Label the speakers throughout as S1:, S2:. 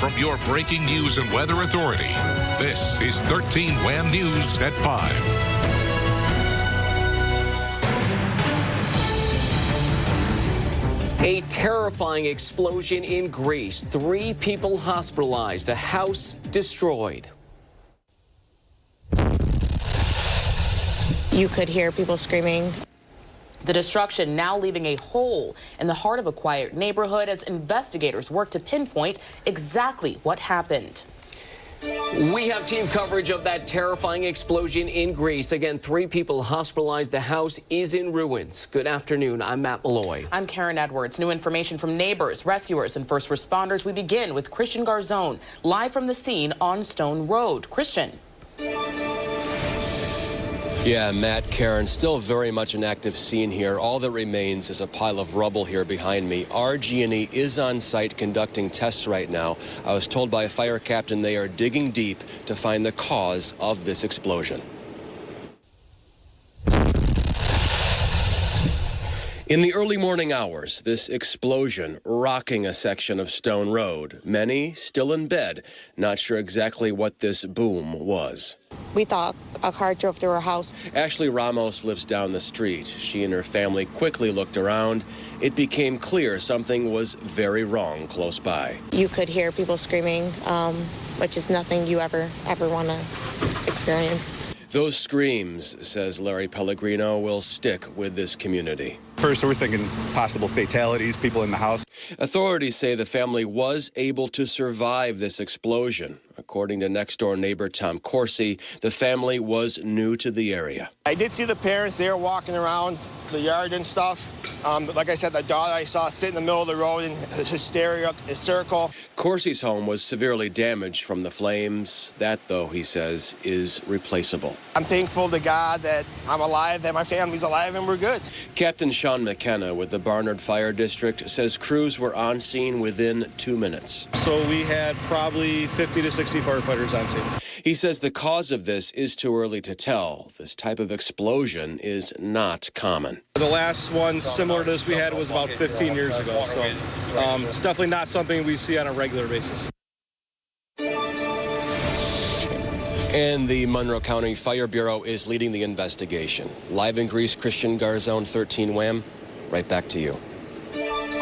S1: from your breaking news and weather authority. This is 13 WHAM News at 5.
S2: A terrifying explosion in Greece. 3 people hospitalized, a house destroyed.
S3: You could hear people screaming.
S4: The destruction now leaving a hole in the heart of a quiet neighborhood as investigators work to pinpoint exactly what happened.
S2: We have team coverage of that terrifying explosion in Greece. Again, 3 people hospitalized. The house is in ruins. Good afternoon. I'm Matt Malloy.
S4: I'm Karen Edwards. New information from neighbors, rescuers, and first responders. We begin with Christian Garzone, live from the scene on Stone Road. Christian.
S5: Yeah, Matt, Karen, still very much an active scene here. All that remains is a pile of rubble here behind me. RG&E is on site conducting tests right now. I was told by a fire captain they are digging deep to find the cause of this explosion. In the early morning hours, this explosion rocking a section of Stone Road. Many still in bed, not sure exactly what this boom was.
S3: We thought a car drove through our house.
S5: Ashley Ramos lives down the street. She and her family quickly looked around. It became clear something was very wrong close by.
S3: You could hear people screaming, which is nothing you ever want to experience.
S5: Those screams, says Larry Pellegrino, will stick with this community.
S6: First, we're thinking possible fatalities, people in the house.
S5: Authorities say the family was able to survive this explosion. According to next-door neighbor Tom Corsi, the family was new to the area.
S7: I did see the parents there walking around the yard and stuff. Like I said, the daughter I saw sit in the middle of the road in hysterical.
S5: Corsi's home was severely damaged from the flames. That, though, he says, is replaceable.
S7: I'm thankful to God that I'm alive, that my family's alive, and we're good.
S5: Captain Sean McKenna with the Barnard Fire District says crews were on scene within 2 minutes.
S8: So we had probably 50 to 60 firefighters on scene.
S5: He says the cause of this is too early to tell. This type of explosion is not common.
S8: The last one similar to this we had was about 15 years ago, so it's definitely not something we see on a regular basis.
S5: And the Monroe County Fire Bureau is leading the investigation. Live in Greece, Christian Garzone, 13 WHAM. Right back to you.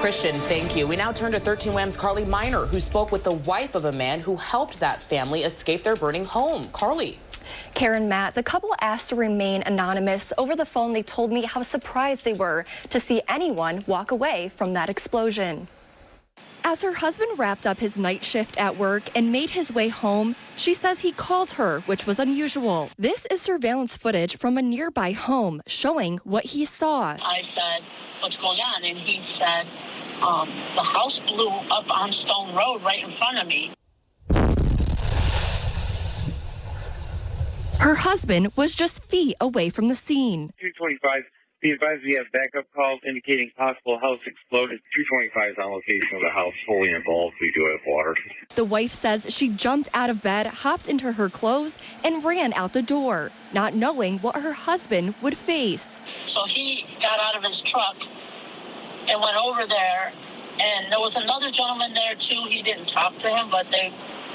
S4: Christian, thank you. We now turn to 13 WHAM's Carly Miner, who spoke with the wife of a man who helped that family escape their burning home. Carly.
S9: Karen, Matt, the couple asked to remain anonymous. Over the phone, they told me how surprised they were to see anyone walk away from that explosion. As her husband wrapped up his night shift at work and made his way home, she says he called her, which was unusual. This is surveillance footage from a nearby home showing what he saw.
S10: I said, "What's going on?" And he said, the house blew up on Stone Road right in front of me.
S9: Her husband was just feet away from the scene.
S11: 225, be advised we have backup calls indicating possible house explosion. 225 is on location of the house, fully involved. We do have water.
S9: The wife says she jumped out of bed, hopped into her clothes, and ran out the door, not knowing what her husband would face.
S10: So he got out of his truck and went over there, and there was another gentleman there too. He didn't talk to him, but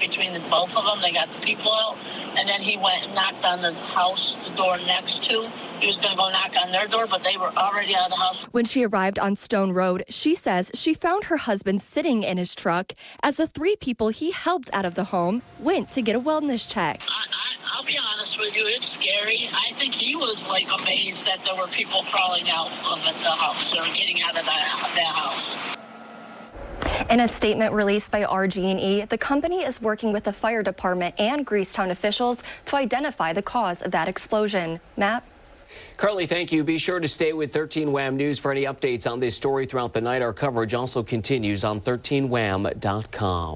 S10: between the both of them, they got the people out, and then he went and knocked on the house, the door next to. He was going to go knock on their door, but they were already out of the house.
S9: When she arrived on Stone Road, she says she found her husband sitting in his truck as the 3 people he helped out of the home went to get a wellness check.
S10: I'll be honest with you, it's scary. I think he was like amazed that there were people crawling out of the house or getting out of that house.
S9: In a statement released by RG&E, the company is working with the fire department and Greecetown officials to identify the cause of that explosion. Matt?
S2: Carly, thank you. Be sure to stay with 13 WHAM News for any updates on this story throughout the night. Our coverage also continues on 13wham.com.